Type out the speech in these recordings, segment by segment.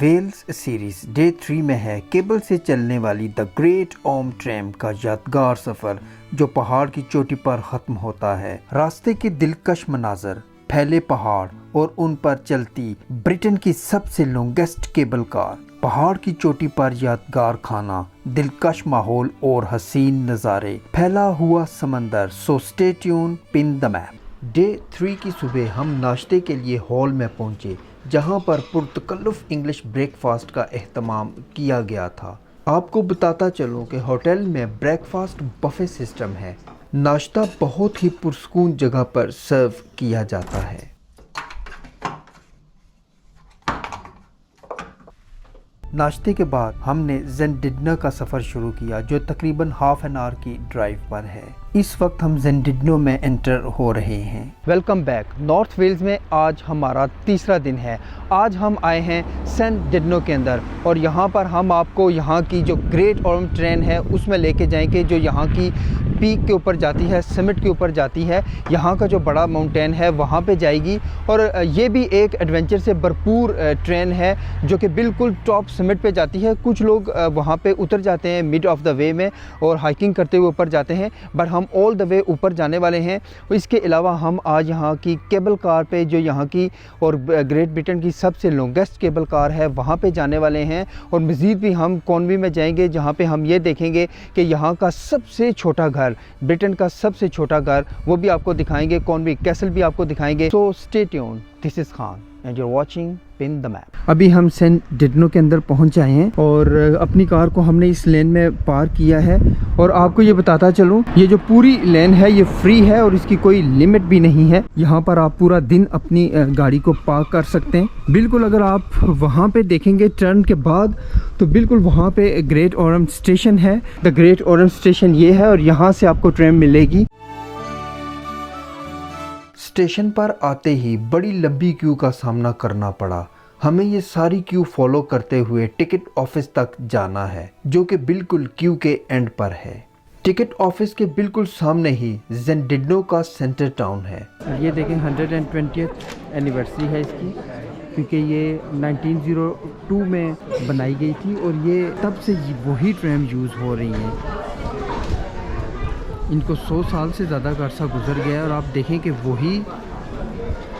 Wales series day 3 में है cable से चलने वाली द ग्रेट ओम ट्रेम का यादगार सफर जो पहाड़ की चोटी पर खत्म होता है। रास्ते के दिलकश मनाजर, फैले पहाड़ और उन पर चलती ब्रिटेन की सबसे लॉन्गेस्ट केबल कार, पहाड़ की चोटी पर यादगार खाना, दिलकश माहौल और हसीन नज़ारे, फैला हुआ समंदर। सो stay tune, pin the map. Day 3 की सुबह हम नाश्ते के लिए हॉल में पहुंचे, जहां पर पुरतकल्लुफ़ इंग्लिश ब्रेकफास्ट का एहतमाम किया गया था। आपको बताता चलूं कि होटल में ब्रेकफास्ट बफे सिस्टम है। नाश्ता बहुत ही पुरसकून जगह पर सर्व किया जाता है। नाश्ते के बाद हमने ज़ेनडिडनो का सफ़र शुरू किया, जो तकरीबन हाफ एन आवर की ड्राइव पर है। इस वक्त हम ज़ेनडिडनो में एंटर हो रहे हैं। Welcome back. नॉर्थ वेल्स में आज हमारा तीसरा दिन है। आज हम आए हैं ज़ेनडिडनो के अंदर और यहाँ पर हम आपको यहाँ की जो ग्रेट ओम ट्रेन है उसमें लेके जाएंगे, जो यहाँ की पीक के ऊपर जाती है, समिट के ऊपर जाती है। यहाँ का जो बड़ा माउंटेन है वहाँ पे जाएगी और ये भी एक एडवेंचर से भरपूर ट्रेन है जो कि बिल्कुल टॉप समिट पे जाती है। कुछ लोग वहाँ पे उतर जाते हैं मिड ऑफ द वे में और हाइकिंग करते हुए ऊपर जाते हैं, बट हम ऑल द वे ऊपर जाने वाले हैं। इसके अलावा हम आज यहाँ की केबल कार पे, जो यहाँ की और ग्रेट ब्रिटेन की सबसे लॉन्गेस्ट केबल कार है, वहाँ पे जाने वाले हैं। और मज़ीद भी हम कॉनवी में जाएंगे, जहाँ पे हम ये देखेंगे कि यहाँ का सबसे छोटा घर, ब्रिटेन का सबसे छोटा घर, वो भी आपको दिखाएंगे। कॉनवी कैसल भी आपको दिखाएंगे। So stay tune, this is Khan and you are watching pin the map. अभी हम ज़ेनडिडनो के अंदर पहुंच आए हैं और अपनी कार को हमने इस लेन में पार्क किया है। और आपको ये बताता चलूं, ये जो पूरी लेन है ये फ्री है और इसकी कोई लिमिट भी नहीं है। यहाँ पर आप पूरा दिन अपनी गाड़ी को पार्क कर सकते हैं। बिल्कुल अगर आप वहाँ पे देखेंगे टर्न के बाद, तो बिल्कुल वहाँ पे ग्रेट ओरम स्टेशन है। द ग्रेट ओरम स्टेशन ये है और यहाँ से आपको ट्रेन मिलेगी। स्टेशन पर आते ही बड़ी लंबी क्यू का सामना करना पड़ा। हमें ये सारी क्यू फॉलो करते हुए टिकट ऑफिस तक जाना है, जो कि बिल्कुल क्यू के एंड पर है। टिकट ऑफिस के बिल्कुल सामने ही ज़ेनडिडनो का सेंटर टाउन है। ये देखें 120th एनिवर्सरी है इसकी, क्योंकि ये 1902 में बनाई गई थी और ये तब से वही ट्रेन यूज़ हो रही हैं। इनको 100 साल से ज़्यादा का अरसा गुजर गया और आप देखें कि वही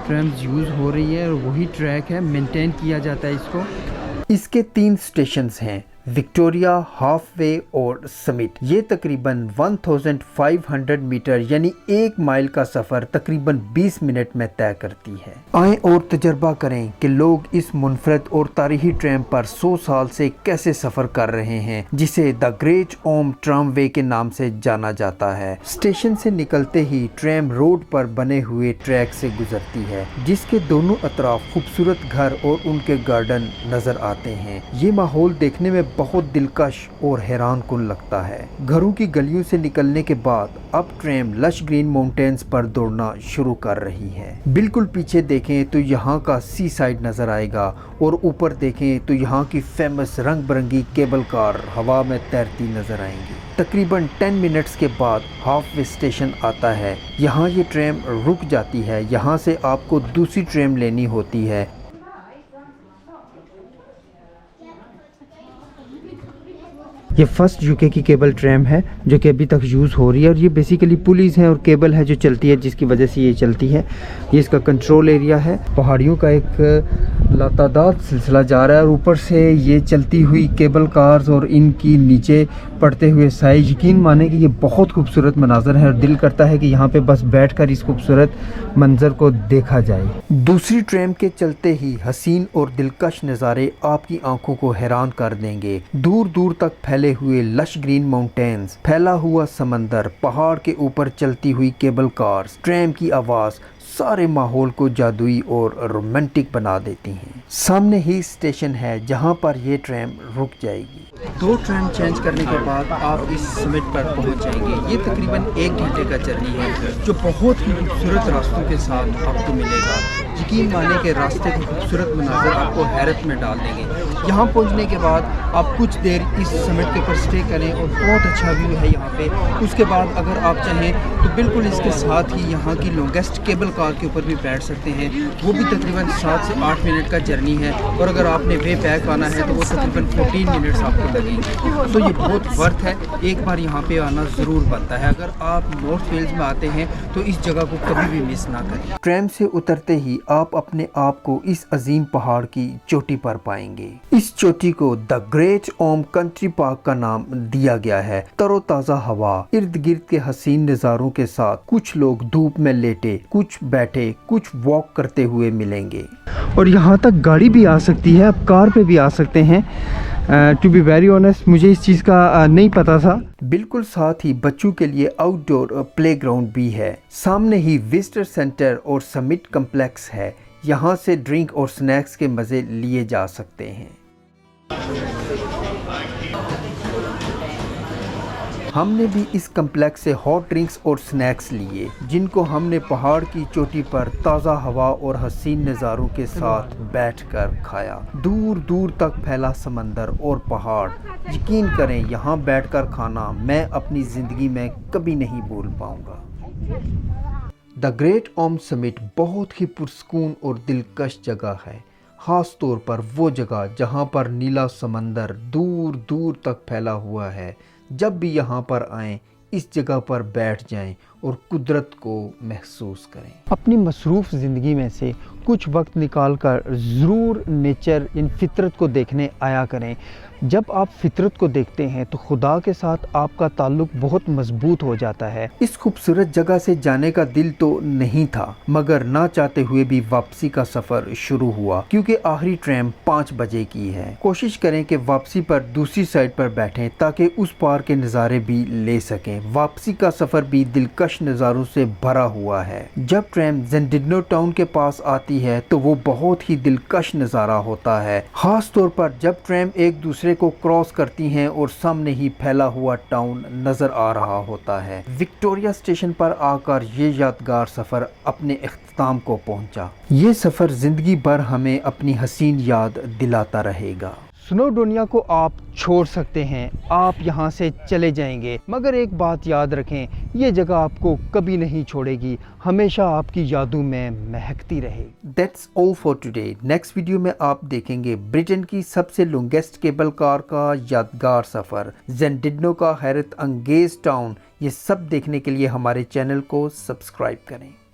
ट्रेन्स यूज़ हो रही है और वही ट्रैक है, मेंटेन किया जाता है इसको। इसके 3 स्टेशंस हैं, विक्टोरिया, हाफवे और समिट। ये तकरीबन 1500 मीटर यानी 1 माइल का सफ़र तकरीबन 20 मिनट में तय करती है। आएँ और तजर्बा करें कि लोग इस मुनफरद और तारीखी ट्रेन पर 100 साल से कैसे सफ़र कर रहे हैं, जिसे द ग्रेट ओम ट्रामवे के नाम से जाना जाता है। स्टेशन से निकलते ही ट्रेन रोड पर बने हुए ट्रैक से गुजरती है, जिसके दोनों अतराफ खूबसूरत घर और उनके गार्डन नज़र आते हैं। ये माहौल देखने में बहुत दिलकश और हैरान कुन लगता है। घरों की गलियों से निकलने के बाद अब ट्रेन लश ग्रीन माउंटेन्स पर दौड़ना शुरू कर रही है। बिल्कुल पीछे देखें तो यहाँ का सी साइड नज़र आएगा और ऊपर देखें तो यहाँ की फेमस रंग बिरंगी केबल कार हवा में तैरती नज़र आएंगी। तकरीबन 10 मिनट्स के बाद हाफवे स्टेशन आता है। यहाँ ये ट्रेन रुक जाती है। यहाँ से आपको दूसरी ट्रेन लेनी होती है। ये फर्स्ट यूके की केबल ट्रेन है जो कि अभी तक यूज़ हो रही है और ये बेसिकली पुलिस हैं और केबल है जो चलती है, जिसकी वजह से ये चलती है। ये इसका कंट्रोल एरिया है। पहाड़ियों का एक लातादाद सिलसिला जा रहा है और ऊपर से ये चलती हुई केबल कार्स और इनकी नीचे पड़ते हुए साए, यकीन माने कि ये बहुत खूबसूरत मनाजर है और दिल करता है कि यहाँ पे बस बैठकर इस खूबसूरत मंजर को देखा जाए। दूसरी ट्रेन के चलते ही हसीन और दिलकश नज़ारे आपकी आंखों को हैरान कर देंगे। दूर दूर तक फैले हुए लश ग्रीन माउंटेन्स, फैला हुआ समंदर, पहाड़ के ऊपर चलती हुई केबल कार्स, ट्रेन की आवाज़ सारे माहौल को जादुई और रोमांटिक बना देती हैं। सामने ही स्टेशन है जहां पर ये ट्रेन रुक जाएगी। 2 ट्रेन चेंज करने के बाद आप इस समिट पर पहुंच जाएंगे। ये तकरीबन 1 घंटे का जर्नी है जो बहुत ही खूबसूरत रास्तों के साथ आपको मिलेगा। यकीन माने कि रास्ते के खूबसूरत मनाज़र आपको हैरत में डाल देंगे। यहाँ पहुँचने के बाद आप कुछ देर इस समिट के ऊपर स्टे करें और बहुत अच्छा व्यू है यहाँ पे। उसके बाद अगर आप चाहें तो बिल्कुल इसके साथ ही यहाँ की लॉन्गेस्ट केबल कार के ऊपर भी बैठ सकते हैं। वो भी तकरीबन 7 से 8 मिनट का जर्नी है और अगर आपने वे बैक आना है तो वो तकरीबन 14 मिनट्स आपको लगेंगे। तो ये बहुत वर्थ है, एक बार यहाँ पे आना ज़रूर बनता है। अगर आप नॉर्थ वेल्स में आते हैं तो इस जगह को कभी भी मिस ना करें। ट्रैम से उतरते ही आप अपने आप को इस अजीम पहाड़ की चोटी पर पाएंगे। इस चोटी को the great Om country park का नाम दिया गया है। तरोताज़ा हवा, इर्द गिर्द के हसीन नज़ारों के साथ कुछ लोग धूप में लेटे, कुछ बैठे, कुछ वॉक करते हुए मिलेंगे। और यहाँ तक गाड़ी भी आ सकती है, आप कार पे भी आ सकते हैं। टू बी वेरी ऑनेस्ट, मुझे इस चीज़ का नहीं पता था। बिल्कुल साथ ही बच्चों के लिए आउटडोर प्लेग्राउंड भी है। सामने ही विजिटर सेंटर और समिट कम्प्लेक्स है। यहाँ से ड्रिंक और स्नैक्स के मज़े लिए जा सकते हैं। हमने भी इस कम्प्लेक्स से हॉट ड्रिंक्स और स्नैक्स लिए, जिनको हमने पहाड़ की चोटी पर ताज़ा हवा और हसीन नज़ारों के साथ बैठकर खाया। दूर दूर तक फैला समंदर और पहाड़, यकीन करें यहाँ बैठकर खाना मैं अपनी ज़िंदगी में कभी नहीं भूल पाऊँगा। द ग्रेट ओम समिट बहुत ही पुरस्कून और दिलकश जगह है, ख़ास तौर पर वो जगह जहाँ पर नीला समंदर दूर दूर तक फैला हुआ है। जब भी यहाँ पर आएँ, इस जगह पर बैठ जाएं और कुदरत को महसूस करें। अपनी मसरूफ़ ज़िंदगी में से कुछ वक्त निकाल कर ज़रूर नेचर इन फितरत को देखने आया करें। जब आप फितरत को देखते हैं तो खुदा के साथ आपका ताल्लुक बहुत मजबूत हो जाता है। इस खूबसूरत जगह से जाने का दिल तो नहीं था, मगर ना चाहते हुए भी वापसी का सफ़र शुरू हुआ, क्योंकि आखिरी ट्रेन 5 बजे की है। कोशिश करें कि वापसी पर दूसरी साइड पर बैठें ताकि उस पार के नज़ारे भी ले सकें। वापसी का सफ़र भी दिलकश नज़ारों से भरा हुआ है। जब ट्रेन ज़ेंडिडनो टाउन के पास आती है तो वो बहुत ही दिलकश नज़ारा होता है, ख़ास तौर पर जब ट्रेन एक दूसरे को क्रॉस करती हैं और सामने ही फैला हुआ टाउन नजर आ रहा होता है। विक्टोरिया स्टेशन पर आकर ये यादगार सफर अपने इख्तिताम को पहुंचा। ये सफर जिंदगी भर हमें अपनी हसीन याद दिलाता रहेगा। स्नोडोनिया को आप छोड़ सकते हैं, आप यहाँ से चले जाएंगे, मगर एक बात याद रखें, ये जगह आपको कभी नहीं छोड़ेगी, हमेशा आपकी यादों में महकती रहेगी। That's all for today। Next video में आप देखेंगे ब्रिटेन की सबसे लॉन्गेस्ट केबल कार का यादगार सफ़र, ज़ेंडिडनो का हैरत अंगेज टाउन। ये सब देखने के लिए हमारे चैनल को सब्सक्राइब करें।